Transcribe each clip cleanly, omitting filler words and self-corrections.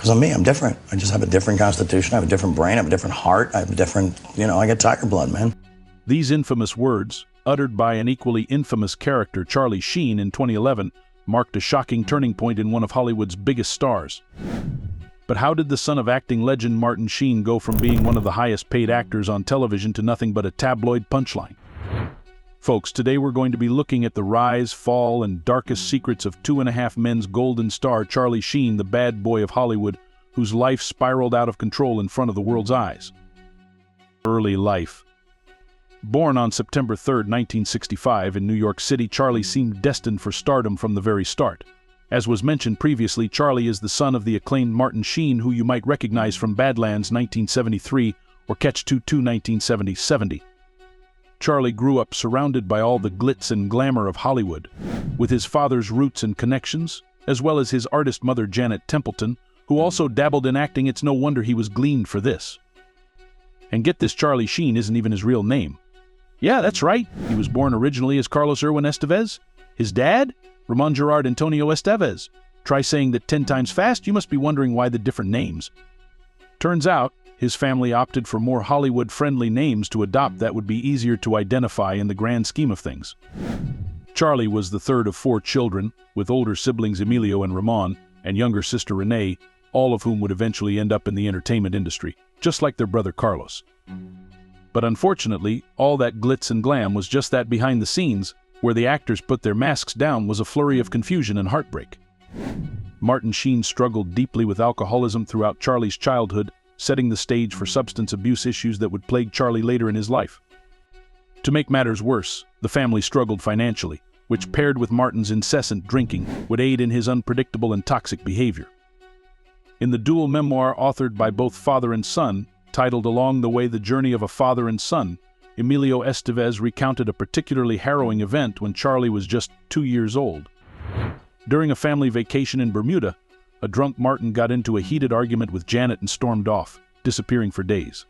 Because I'm me, I'm different. I just have a different constitution, I have a different brain, I have a different heart, I have a different, I get tiger blood, man. These infamous words, uttered by an equally infamous character, Charlie Sheen, in 2011, marked a shocking turning point in one of Hollywood's biggest stars. But how did the son of acting legend Martin Sheen go from being one of the highest-paid actors on television to nothing but a tabloid punchline? Folks, today we're going to be looking at the rise, fall, and darkest secrets of Two and a Half Men's golden star Charlie Sheen, the bad boy of Hollywood, whose life spiraled out of control in front of the world's eyes. Early life. Born on September 3, 1965, in New York City, Charlie seemed destined for stardom from the very start. As was mentioned previously, Charlie is the son of the acclaimed Martin Sheen, who you might recognize from Badlands 1973 or Catch-22 1970. Charlie grew up surrounded by all the glitz and glamour of Hollywood, with his father's roots and connections, as well as his artist mother Janet Templeton, who also dabbled in acting. It's no wonder he was gleaned for this. And get this, Charlie Sheen isn't even his real name. Yeah, that's right, he was born originally as Carlos Irwin Estevez. His dad? Ramon Gerard Antonio Estevez. Try saying that 10 times fast, you must be wondering why the different names. Turns out, his family opted for more Hollywood-friendly names to adopt that would be easier to identify in the grand scheme of things. Charlie was the third of 4 children, with older siblings Emilio and Ramon, and younger sister Renee, all of whom would eventually end up in the entertainment industry, just like their brother Carlos. But unfortunately, all that glitz and glam was just that behind the scenes, where the actors put their masks down, was a flurry of confusion and heartbreak. Martin Sheen struggled deeply with alcoholism throughout Charlie's childhood, setting the stage for substance abuse issues that would plague Charlie later in his life. To make matters worse, the family struggled financially, which, paired with Martin's incessant drinking, would aid in his unpredictable and toxic behavior. In the dual memoir authored by both father and son, titled Along the Way: The Journey of a Father and Son, Emilio Estevez recounted a particularly harrowing event when Charlie was just 2 years old. During a family vacation in Bermuda, a drunk Martin got into a heated argument with Janet and stormed off, disappearing for days.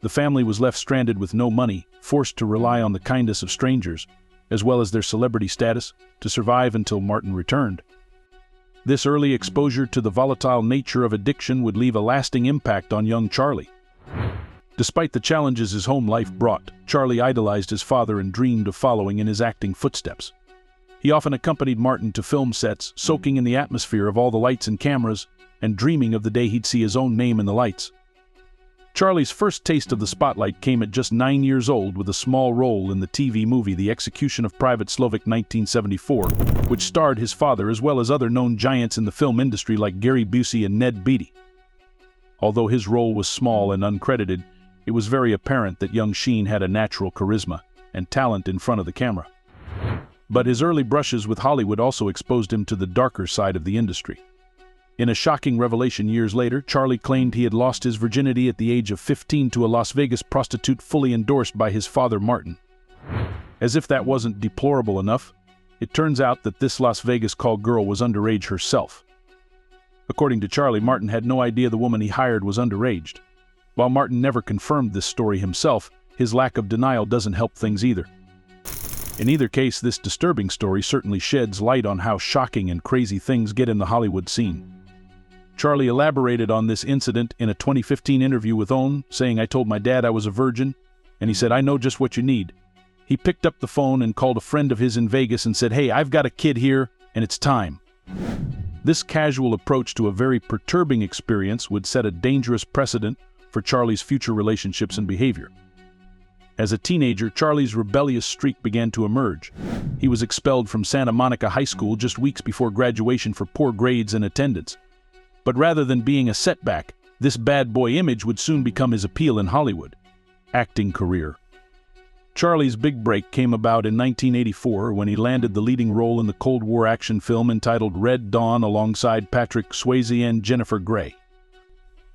The family was left stranded with no money, forced to rely on the kindness of strangers, as well as their celebrity status, to survive until Martin returned. This early exposure to the volatile nature of addiction would leave a lasting impact on young Charlie. Despite the challenges his home life brought, Charlie idolized his father and dreamed of following in his acting footsteps. He often accompanied Martin to film sets, soaking in the atmosphere of all the lights and cameras, and dreaming of the day he'd see his own name in the lights. Charlie's first taste of the spotlight came at just 9 years old with a small role in the TV movie The Execution of Private Slovak 1974, which starred his father as well as other known giants in the film industry like Gary Busey and Ned Beatty. Although his role was small and uncredited, it was very apparent that young Sheen had a natural charisma and talent in front of the camera. But his early brushes with Hollywood also exposed him to the darker side of the industry. In a shocking revelation years later, Charlie claimed he had lost his virginity at the age of 15 to a Las Vegas prostitute fully endorsed by his father Martin. As if that wasn't deplorable enough, it turns out that this Las Vegas call girl was underage herself. According to Charlie, Martin had no idea the woman he hired was underage. While Martin never confirmed this story himself, his lack of denial doesn't help things either. In either case, this disturbing story certainly sheds light on how shocking and crazy things get in the Hollywood scene. Charlie elaborated on this incident in a 2015 interview with OWN, saying, "I told my dad I was a virgin, and he said, 'I know just what you need.' He picked up the phone and called a friend of his in Vegas and said, 'Hey, I've got a kid here, and it's time.'" This casual approach to a very perturbing experience would set a dangerous precedent for Charlie's future relationships and behavior. As a teenager, Charlie's rebellious streak began to emerge. He was expelled from Santa Monica High School just weeks before graduation for poor grades and attendance. But rather than being a setback, this bad boy image would soon become his appeal in Hollywood. Acting career. Charlie's big break came about in 1984 when he landed the leading role in the Cold War action film entitled Red Dawn alongside Patrick Swayze and Jennifer Grey.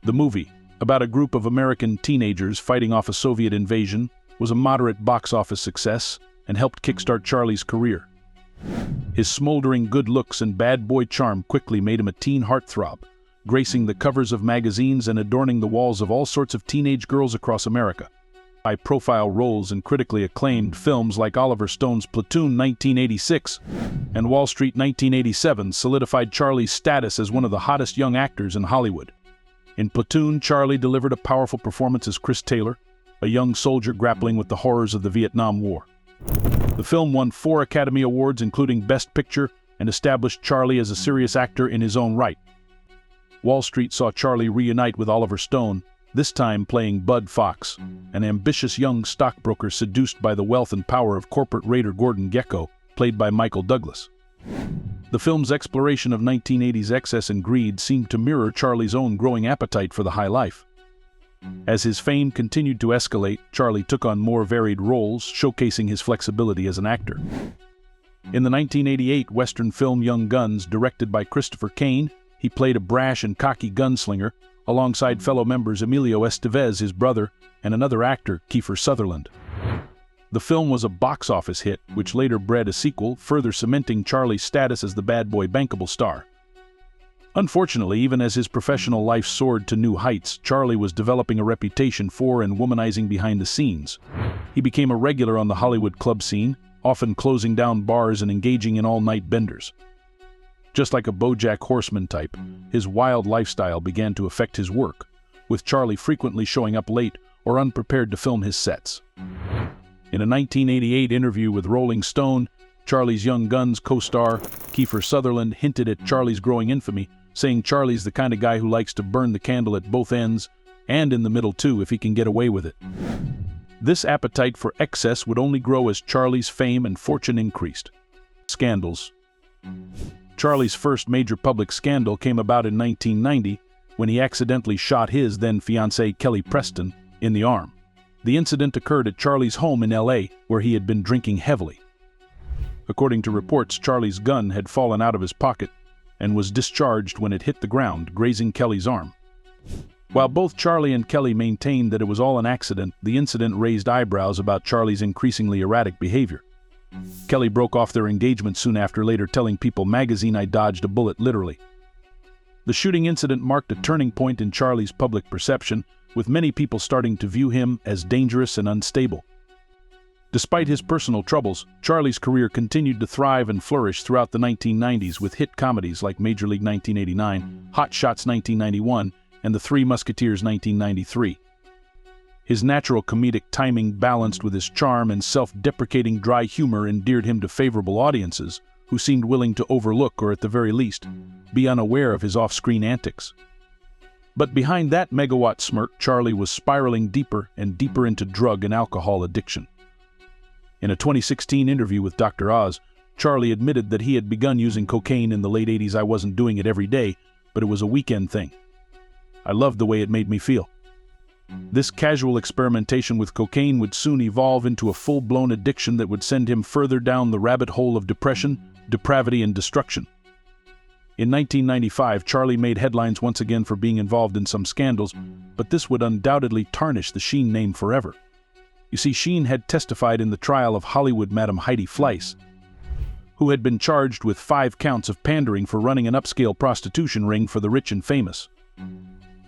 The movie, about a group of American teenagers fighting off a Soviet invasion, was a moderate box office success and helped kickstart Charlie's career. His smoldering good looks and bad boy charm quickly made him a teen heartthrob, gracing the covers of magazines and adorning the walls of all sorts of teenage girls across America. high-profile roles in critically acclaimed films like Oliver Stone's Platoon 1986 and Wall Street 1987 solidified Charlie's status as one of the hottest young actors in Hollywood. In Platoon, Charlie delivered a powerful performance as Chris Taylor, a young soldier grappling with the horrors of the Vietnam War. The film won 4 Academy Awards, including Best Picture, and established Charlie as a serious actor in his own right. Wall Street saw Charlie reunite with Oliver Stone, this time playing Bud Fox, an ambitious young stockbroker seduced by the wealth and power of corporate raider Gordon Gekko, played by Michael Douglas. The film's exploration of 1980s excess and greed seemed to mirror Charlie's own growing appetite for the high life. As his fame continued to escalate, Charlie took on more varied roles, showcasing his flexibility as an actor. In the 1988 Western film Young Guns, directed by Christopher Kane, he played a brash and cocky gunslinger, alongside fellow members Emilio Estevez, his brother, and another actor, Kiefer Sutherland. The film was a box office hit, which later bred a sequel, further cementing Charlie's status as the bad boy bankable star. Unfortunately, even as his professional life soared to new heights, Charlie was developing a reputation for and womanizing behind the scenes. He became a regular on the Hollywood club scene, often closing down bars and engaging in all-night benders. Just like a BoJack Horseman type, his wild lifestyle began to affect his work, with Charlie frequently showing up late or unprepared to film his sets. In a 1988 interview with Rolling Stone, Charlie's Young Guns co-star, Kiefer Sutherland, hinted at Charlie's growing infamy, saying Charlie's the kind of guy who likes to burn the candle at both ends, and in the middle too if he can get away with it. This appetite for excess would only grow as Charlie's fame and fortune increased. Scandals. Charlie's first major public scandal came about in 1990 when he accidentally shot his then-fiancée Kelly Preston in the arm. The incident occurred at Charlie's home in LA, where he had been drinking heavily. According to reports, Charlie's gun had fallen out of his pocket and was discharged when it hit the ground, grazing Kelly's arm. While both Charlie and Kelly maintained that it was all an accident, the incident raised eyebrows about Charlie's increasingly erratic behavior. Kelly broke off their engagement soon after, later telling People magazine, "I dodged a bullet, literally." The shooting incident marked a turning point in Charlie's public perception, with many people starting to view him as dangerous and unstable. Despite his personal troubles, Charlie's career continued to thrive and flourish throughout the 1990s with hit comedies like Major League 1989, Hot Shots 1991, and The Three Musketeers 1993. His natural comedic timing, balanced with his charm and self-deprecating dry humor, endeared him to favorable audiences who seemed willing to overlook, or at the very least, be unaware of his off-screen antics. But behind that megawatt smirk, Charlie was spiraling deeper and deeper into drug and alcohol addiction. In a 2016 interview with Dr. Oz, Charlie admitted that he had begun using cocaine in the late 80s. "I wasn't doing it every day, but it was a weekend thing. I loved the way it made me feel." This casual experimentation with cocaine would soon evolve into a full-blown addiction that would send him further down the rabbit hole of depression, depravity, and destruction. In 1995, Charlie made headlines once again for being involved in some scandals, but this would undoubtedly tarnish the Sheen name forever. You see, Sheen had testified in the trial of Hollywood Madam Heidi Fleiss, who had been charged with 5 counts of pandering for running an upscale prostitution ring for the rich and famous.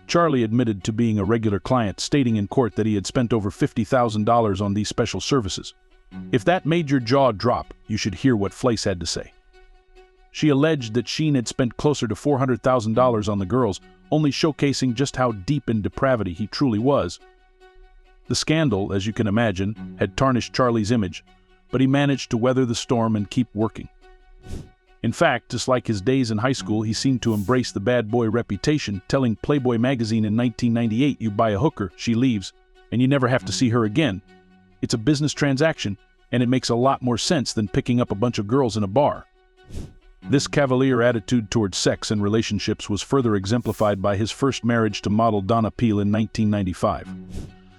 Charlie admitted to being a regular client, stating in court that he had spent over $50,000 on these special services. If that made your jaw drop, you should hear what Fleiss had to say. She alleged that Sheen had spent closer to $400,000 on the girls, only showcasing just how deep in depravity he truly was. The scandal, as you can imagine, had tarnished Charlie's image, but he managed to weather the storm and keep working. In fact, just like his days in high school, he seemed to embrace the bad boy reputation, telling Playboy magazine in 1998, "You buy a hooker, she leaves, and you never have to see her again. It's a business transaction, and it makes a lot more sense than picking up a bunch of girls in a bar." This cavalier attitude towards sex and relationships was further exemplified by his first marriage to model Donna Peel in 1995.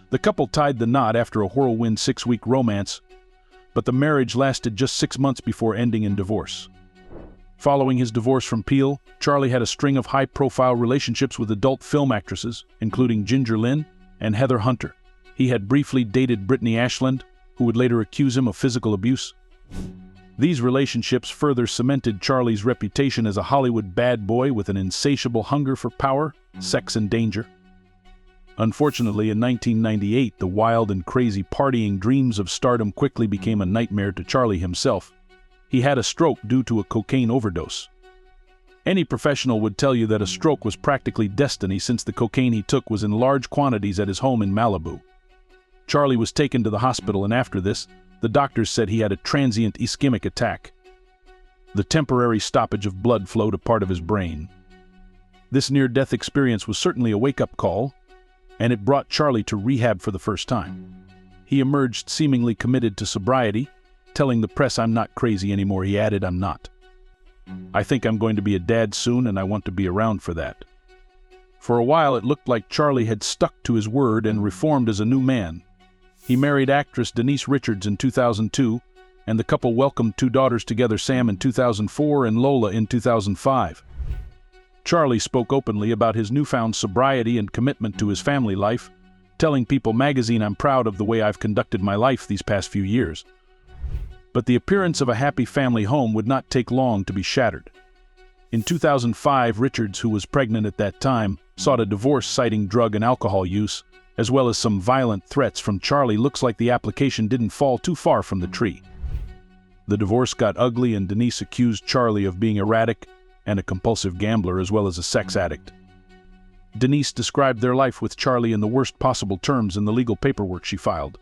The couple tied the knot after a whirlwind 6-week romance, but the marriage lasted just 6 months before ending in divorce. Following his divorce from Peel, Charlie had a string of high-profile relationships with adult film actresses, including Ginger Lynn and Heather Hunter. He had briefly dated Brittany Ashland, who would later accuse him of physical abuse. These relationships further cemented Charlie's reputation as a Hollywood bad boy with an insatiable hunger for power, sex, and danger. Unfortunately, in 1998, the wild and crazy partying dreams of stardom quickly became a nightmare to Charlie himself. He had a stroke due to a cocaine overdose. Any professional would tell you that a stroke was practically destiny since the cocaine he took was in large quantities at his home in Malibu. Charlie was taken to the hospital, and after this, the doctors said he had a transient ischemic attack, the temporary stoppage of blood flow to part of his brain. This near-death experience was certainly a wake-up call, and it brought Charlie to rehab for the first time. He emerged seemingly committed to sobriety, telling the press, "I'm not crazy anymore," he added, "I'm not. I think I'm going to be a dad soon, and I want to be around for that." For a while, it looked like Charlie had stuck to his word and reformed as a new man. He married actress Denise Richards in 2002, and the couple welcomed 2 daughters together, Sam in 2004 and Lola in 2005. Charlie spoke openly about his newfound sobriety and commitment to his family life, telling People magazine, "I'm proud of the way I've conducted my life these past few years." But the appearance of a happy family home would not take long to be shattered. In 2005, Richards, who was pregnant at that time, sought a divorce citing drug and alcohol use, as well as some violent threats from Charlie. Looks like the application didn't fall too far from the tree. The divorce got ugly, and Denise accused Charlie of being erratic and a compulsive gambler, as well as a sex addict. Denise described their life with Charlie in the worst possible terms in the legal paperwork she filed.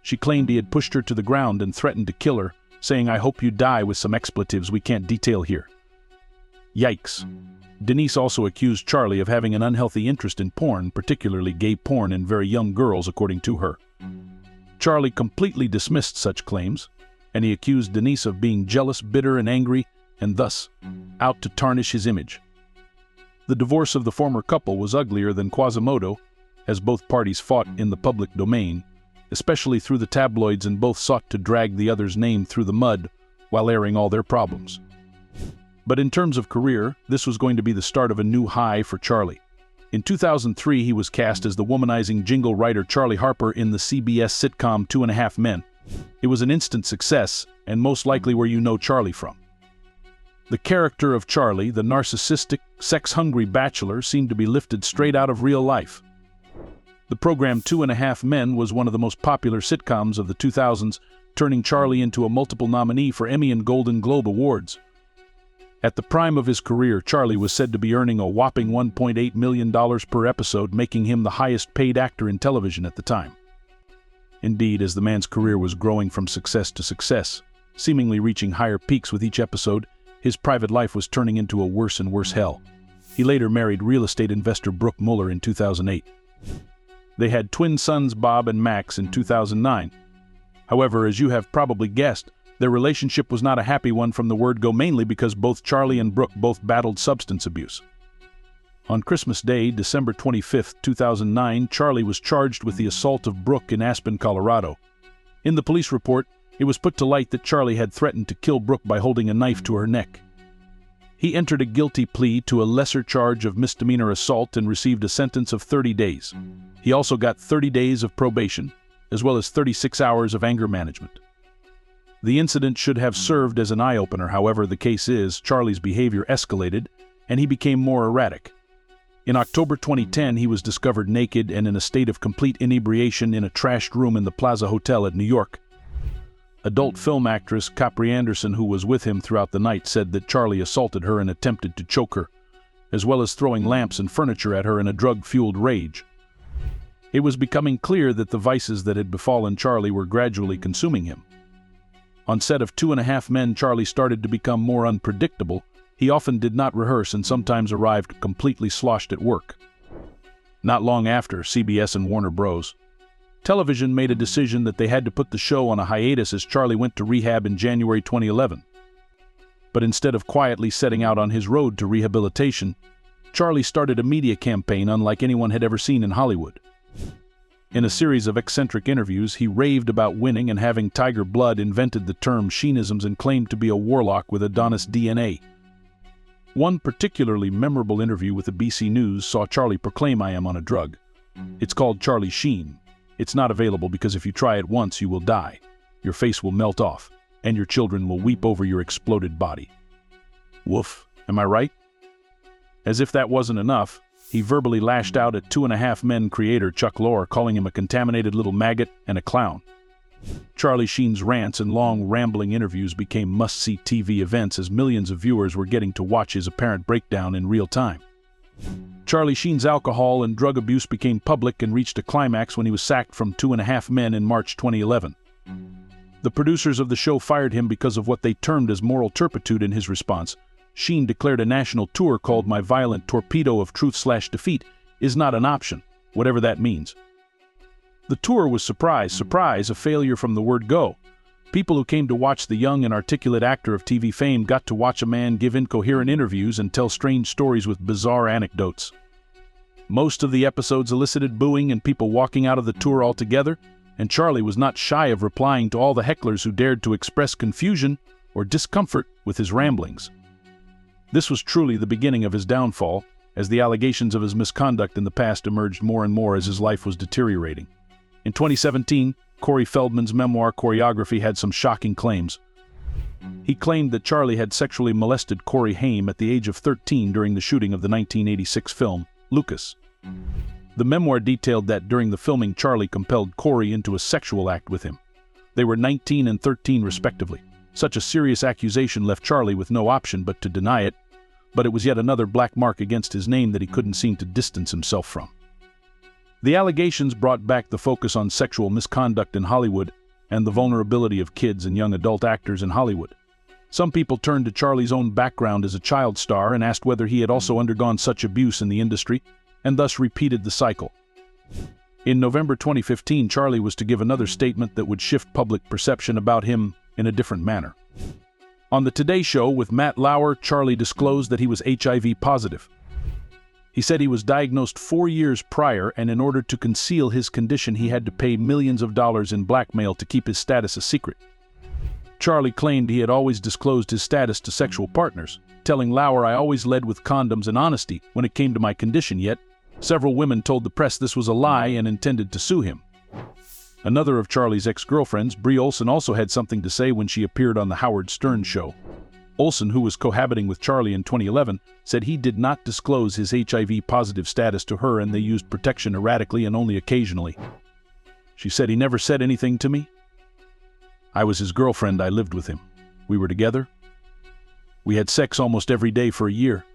She claimed he had pushed her to the ground and threatened to kill her, saying, "I hope you die," with some expletives we can't detail here. Yikes. Denise also accused Charlie of having an unhealthy interest in porn, particularly gay porn in very young girls, according to her. Charlie completely dismissed such claims, and he accused Denise of being jealous, bitter, and angry, and thus out to tarnish his image. The divorce of the former couple was uglier than Quasimodo, as both parties fought in the public domain, especially through the tabloids, and both sought to drag the other's name through the mud while airing all their problems. But in terms of career, this was going to be the start of a new high for Charlie. In 2003, he was cast as the womanizing jingle writer Charlie Harper in the CBS sitcom 2.5 Men. It was an instant success, and most likely where you know Charlie from. The character of Charlie, the narcissistic, sex-hungry bachelor, seemed to be lifted straight out of real life. The program 2.5 Men was one of the most popular sitcoms of the 2000s, turning Charlie into a multiple nominee for Emmy and Golden Globe Awards. At the prime of his career, Charlie was said to be earning a whopping $1.8 million per episode, making him the highest-paid actor in television at the time. Indeed, as the man's career was growing from success to success, seemingly reaching higher peaks with each episode, his private life was turning into a worse and worse hell. He later married real estate investor Brooke Muller in 2008. They had twin sons Bob and Max in 2009. However, as you have probably guessed, their relationship was not a happy one from the word go, mainly because both Charlie and Brooke both battled substance abuse. On Christmas Day, December 25, 2009, Charlie was charged with the assault of Brooke in Aspen, Colorado. In the police report, it was put to light that Charlie had threatened to kill Brooke by holding a knife to her neck. He entered a guilty plea to a lesser charge of misdemeanor assault and received a sentence of 30 days. He also got 30 days of probation, as well as 36 hours of anger management. The incident should have served as an eye-opener. However, the case is, Charlie's behavior escalated, and he became more erratic. In October 2010, he was discovered naked and in a state of complete inebriation in a trashed room in the Plaza Hotel at New York. Adult film actress Capri Anderson, who was with him throughout the night, said that Charlie assaulted her and attempted to choke her, as well as throwing lamps and furniture at her in a drug-fueled rage. It was becoming clear that the vices that had befallen Charlie were gradually consuming him. On set of 2.5 Men, Charlie started to become more unpredictable. He often did not rehearse and sometimes arrived completely sloshed at work. Not long after, CBS and Warner Bros. Television made a decision that they had to put the show on a hiatus as Charlie went to rehab in January 2011. But instead of quietly setting out on his road to rehabilitation, Charlie started a media campaign unlike anyone had ever seen in Hollywood. In a series of eccentric interviews, he raved about winning and having tiger blood, invented the term Sheenisms, and claimed to be a warlock with Adonis DNA. One particularly memorable interview with the BC News saw Charlie proclaim, "I am on a drug. It's called Charlie Sheen. It's not available because if you try it once, you will die. Your face will melt off, and your children will weep over your exploded body." Woof, am I right? As if that wasn't enough, he verbally lashed out at 2.5 Men creator Chuck Lorre, calling him a contaminated little maggot and a clown. Charlie Sheen's rants and long, rambling interviews became must-see TV events as millions of viewers were getting to watch his apparent breakdown in real time. Charlie Sheen's alcohol and drug abuse became public and reached a climax when he was sacked from 2.5 Men in March 2011. The producers of the show fired him because of what they termed as moral turpitude. In his response, Sheen declared a national tour called My Violent Torpedo of Truth/Defeat is not an option, whatever that means. The tour was surprise, a failure from the word go. People who came to watch the young and articulate actor of TV fame got to watch a man give incoherent interviews and tell strange stories with bizarre anecdotes. Most of the episodes elicited booing and people walking out of the tour altogether, and Charlie was not shy of replying to all the hecklers who dared to express confusion or discomfort with his ramblings. This was truly the beginning of his downfall, as the allegations of his misconduct in the past emerged more and more as his life was deteriorating. In 2017, Corey Feldman's memoir Choreography had some shocking claims. He claimed that Charlie had sexually molested Corey Haim at the age of 13 during the shooting of the 1986 film, Lucas. The memoir detailed that during the filming, Charlie compelled Corey into a sexual act with him. They were 19 and 13 respectively. Such a serious accusation left Charlie with no option but to deny it, but it was yet another black mark against his name that he couldn't seem to distance himself from. The allegations brought back the focus on sexual misconduct in Hollywood and the vulnerability of kids and young adult actors in Hollywood. Some people turned to Charlie's own background as a child star and asked whether he had also undergone such abuse in the industry, and thus repeated the cycle. In November 2015, Charlie was to give another statement that would shift public perception about him in a different manner. On the Today Show with Matt Lauer, Charlie disclosed that he was HIV positive. He said he was diagnosed 4 years prior, and in order to conceal his condition, he had to pay millions of dollars in blackmail to keep his status a secret. Charlie claimed he had always disclosed his status to sexual partners, telling Lauer, "I always led with condoms and honesty when it came to my condition," yet several women told the press this was a lie and intended to sue him. Another of Charlie's ex-girlfriends, Brie Olson, also had something to say when she appeared on the Howard Stern show. Olson, who was cohabiting with Charlie in 2011, said he did not disclose his HIV-positive status to her and they used protection erratically and only occasionally. She said, "He never said anything to me. I was his girlfriend, I lived with him. We were together. We had sex almost every day for a year."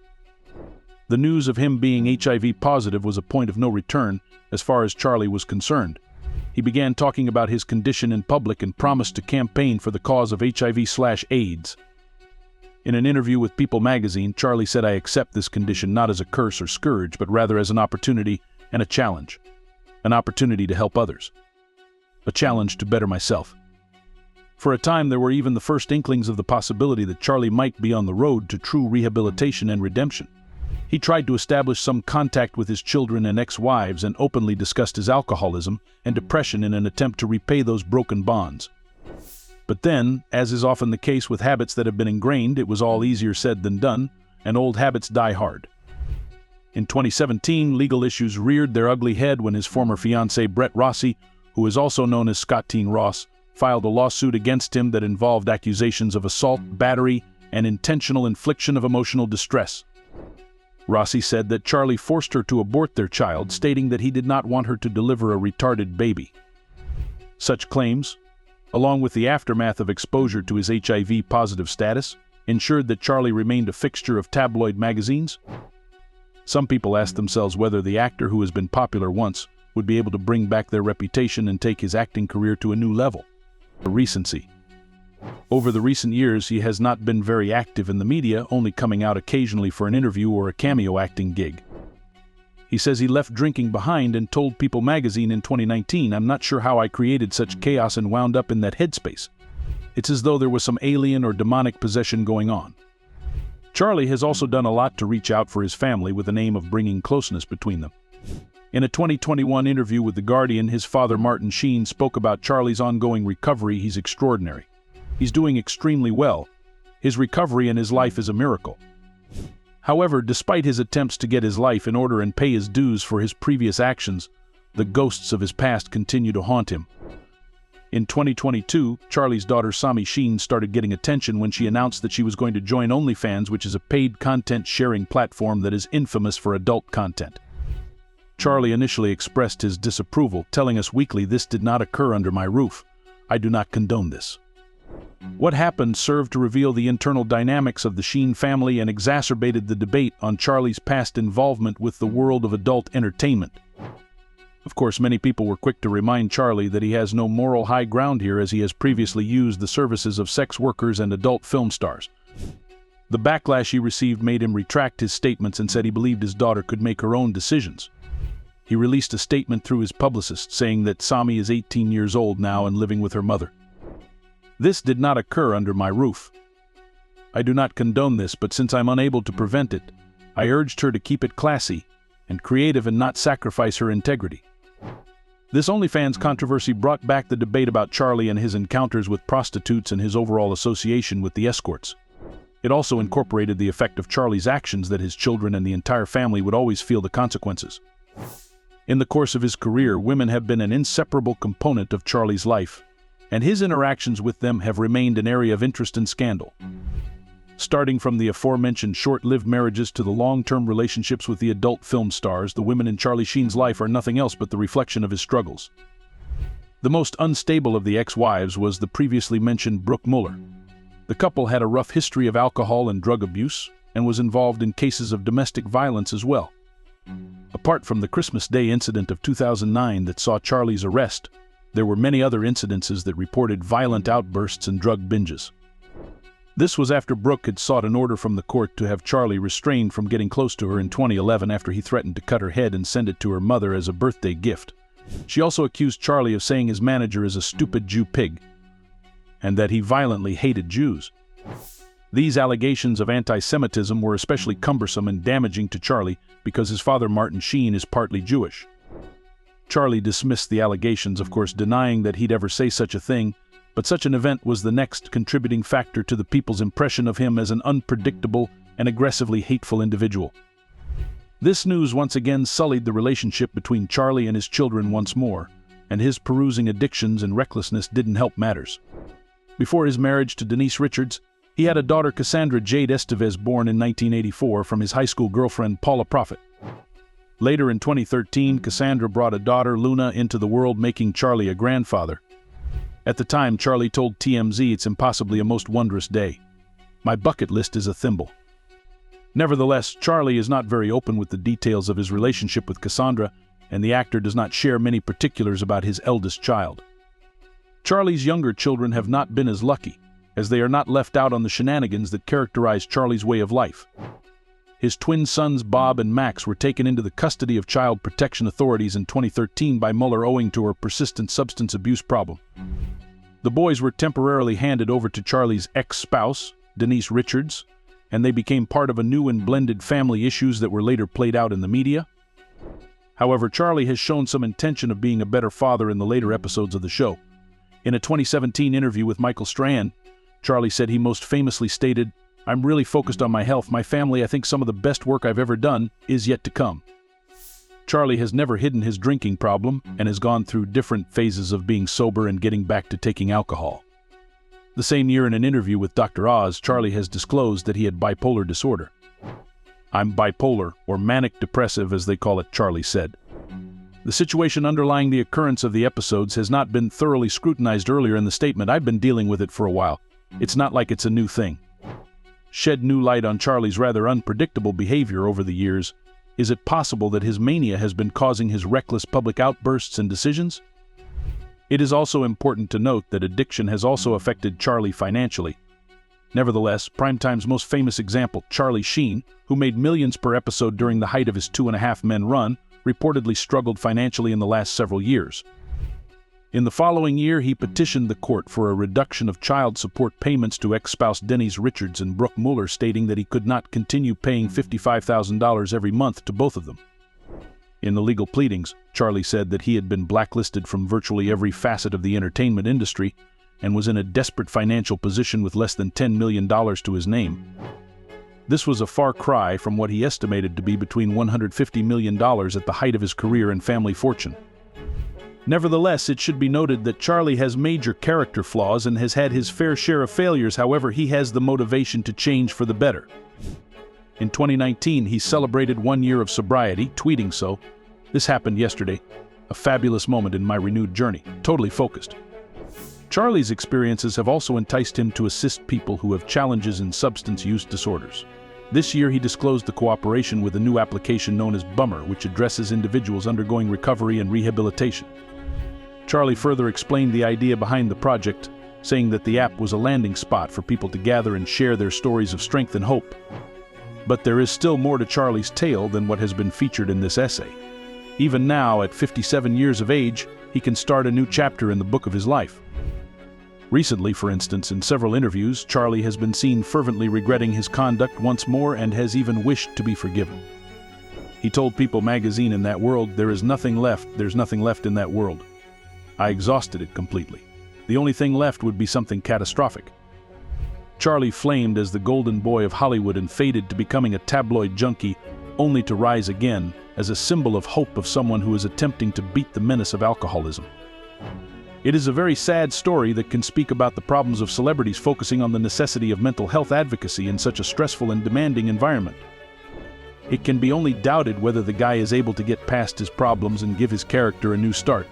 The news of him being HIV positive was a point of no return as far as Charlie was concerned. He began talking about his condition in public and promised to campaign for the cause of HIV/AIDS. In an interview with People magazine, Charlie said, "I accept this condition not as a curse or scourge, but rather as an opportunity and a challenge. An opportunity to help others. A challenge to better myself." For a time, there were even the first inklings of the possibility that Charlie might be on the road to true rehabilitation and redemption. He tried to establish some contact with his children and ex-wives and openly discussed his alcoholism and depression in an attempt to repay those broken bonds. But then, as is often the case with habits that have been ingrained, it was all easier said than done, and old habits die hard. In 2017, legal issues reared their ugly head when his former fiancée Brett Rossi, who is also known as Scottine Ross, filed a lawsuit against him that involved accusations of assault, battery, and intentional infliction of emotional distress. Rossi said that Charlie forced her to abort their child, stating that he did not want her to deliver a retarded baby. Such claims, along with the aftermath of exposure to his HIV-positive status, ensured that Charlie remained a fixture of tabloid magazines. Some people asked themselves whether the actor who has been popular once would be able to bring back their reputation and take his acting career to a new level. Recency. Over the recent years, he has not been very active in the media, only coming out occasionally for an interview or a cameo acting gig. He says he left drinking behind and told People magazine in 2019, "I'm not sure how I created such chaos and wound up in that headspace. It's as though there was some alien or demonic possession going on." Charlie has also done a lot to reach out for his family with an aim of bringing closeness between them. In a 2021 interview with The Guardian, his father Martin Sheen spoke about Charlie's ongoing recovery. "He's extraordinary. He's doing extremely well. His recovery and his life is a miracle." However, despite his attempts to get his life in order and pay his dues for his previous actions, the ghosts of his past continue to haunt him. In 2022, Charlie's daughter Sami Sheen started getting attention when she announced that she was going to join OnlyFans, which is a paid content sharing platform that is infamous for adult content. Charlie initially expressed his disapproval, telling Us Weekly, "This did not occur under my roof. I do not condone this." What happened served to reveal the internal dynamics of the Sheen family and exacerbated the debate on Charlie's past involvement with the world of adult entertainment. Of course, many people were quick to remind Charlie that he has no moral high ground here, as he has previously used the services of sex workers and adult film stars. The backlash he received made him retract his statements and said he believed his daughter could make her own decisions. He released a statement through his publicist saying that Sami is 18 years old now and living with her mother. "This did not occur under my roof. I do not condone this, but since I'm unable to prevent it, I urged her to keep it classy and creative and not sacrifice her integrity." This OnlyFans controversy brought back the debate about Charlie and his encounters with prostitutes and his overall association with the escorts. It also incorporated the effect of Charlie's actions that his children and the entire family would always feel the consequences. In the course of his career, women have been an inseparable component of Charlie's life, and his interactions with them have remained an area of interest and scandal. Starting from the aforementioned short-lived marriages to the long-term relationships with the adult film stars, the women in Charlie Sheen's life are nothing else but the reflection of his struggles. The most unstable of the ex-wives was the previously mentioned Brooke Muller. The couple had a rough history of alcohol and drug abuse, and was involved in cases of domestic violence as well. Apart from the Christmas Day incident of 2009 that saw Charlie's arrest, there were many other incidences that reported violent outbursts and drug binges. This was after Brooke had sought an order from the court to have Charlie restrained from getting close to her in 2011 after he threatened to cut her head and send it to her mother as a birthday gift. She also accused Charlie of saying his manager is a stupid Jew pig, and that he violently hated Jews. These allegations of anti-Semitism were especially cumbersome and damaging to Charlie because his father, Martin Sheen, is partly Jewish. Charlie dismissed the allegations, of course, denying that he'd ever say such a thing, but such an event was the next contributing factor to the people's impression of him as an unpredictable and aggressively hateful individual. This news once again sullied the relationship between Charlie and his children once more, and his perusing addictions and recklessness didn't help matters. Before his marriage to Denise Richards, he had a daughter, Cassandra Jade Estevez, born in 1984 from his high school girlfriend, Paula Prophet. Later in 2013, Cassandra brought a daughter, Luna, into the world, making Charlie a grandfather. At the time, Charlie told TMZ, "It's impossibly a most wondrous day. My bucket list is a thimble." Nevertheless, Charlie is not very open with the details of his relationship with Cassandra, and the actor does not share many particulars about his eldest child. Charlie's younger children have not been as lucky, as they are not left out on the shenanigans that characterize Charlie's way of life. His twin sons, Bob and Max, were taken into the custody of child protection authorities in 2013 by Muller owing to her persistent substance abuse problem. The boys were temporarily handed over to Charlie's ex-spouse, Denise Richards, and they became part of a new and blended family issues that were later played out in the media. However, Charlie has shown some intention of being a better father in the later episodes of the show. In a 2017 interview with Michael Strahan, Charlie said he most famously stated, "I'm really focused on my health, my family. I think some of the best work I've ever done is yet to come." Charlie has never hidden his drinking problem and has gone through different phases of being sober and getting back to taking alcohol. The same year, in an interview with Dr. Oz, Charlie has disclosed that he had bipolar disorder. "I'm bipolar, or manic depressive as they call it," Charlie said. The situation underlying the occurrence of the episodes has not been thoroughly scrutinized. Earlier in the statement, "I've been dealing with it for a while. It's not like it's a new thing." Shed new light on Charlie's rather unpredictable behavior over the years. Is it possible that his mania has been causing his reckless public outbursts and decisions? It is also important to note that addiction has also affected Charlie financially. Nevertheless, Primetime's most famous example, Charlie Sheen, who made millions per episode during the height of his 2.5 Men run, reportedly struggled financially in the last several years. In the following year, he petitioned the court for a reduction of child support payments to ex-spouse Denise Richards and Brooke Muller, stating that he could not continue paying $55,000 every month to both of them. In the legal pleadings, Charlie said that he had been blacklisted from virtually every facet of the entertainment industry and was in a desperate financial position with less than $10 million to his name. This was a far cry from what he estimated to be between $150 million at the height of his career and family fortune. Nevertheless, it should be noted that Charlie has major character flaws and has had his fair share of failures. However, he has the motivation to change for the better. In 2019, he celebrated 1 year of sobriety, tweeting so, This happened yesterday, a fabulous moment in my renewed journey, totally focused. Charlie's experiences have also enticed him to assist people who have challenges in substance use disorders. This year he disclosed the cooperation with a new application known as Bummer, which addresses individuals undergoing recovery and rehabilitation. Charlie further explained the idea behind the project, saying that the app was a landing spot for people to gather and share their stories of strength and hope. But there is still more to Charlie's tale than what has been featured in this essay. Even now, at 57 years of age, he can start a new chapter in the book of his life. Recently, for instance, in several interviews, Charlie has been seen fervently regretting his conduct once more and has even wished to be forgiven. He told People magazine, "In that world, there's nothing left in that world. I exhausted it completely. The only thing left would be something catastrophic." Charlie flamed as the golden boy of Hollywood and faded to becoming a tabloid junkie, only to rise again as a symbol of hope of someone who is attempting to beat the menace of alcoholism. It is a very sad story that can speak about the problems of celebrities focusing on the necessity of mental health advocacy in such a stressful and demanding environment. It can be only doubted whether the guy is able to get past his problems and give his character a new start.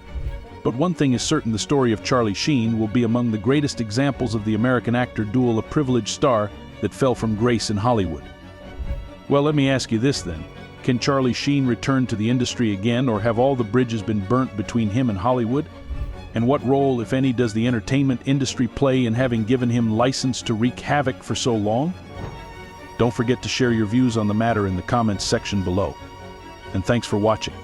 But one thing is certain: the story of Charlie Sheen will be among the greatest examples of the American actor duel, a privileged star that fell from grace in Hollywood. Well, let me ask you this then. Can Charlie Sheen return to the industry again, or have all the bridges been burnt between him and Hollywood? And what role, if any, does the entertainment industry play in having given him license to wreak havoc for so long? Don't forget to share your views on the matter in the comments section below. And thanks for watching.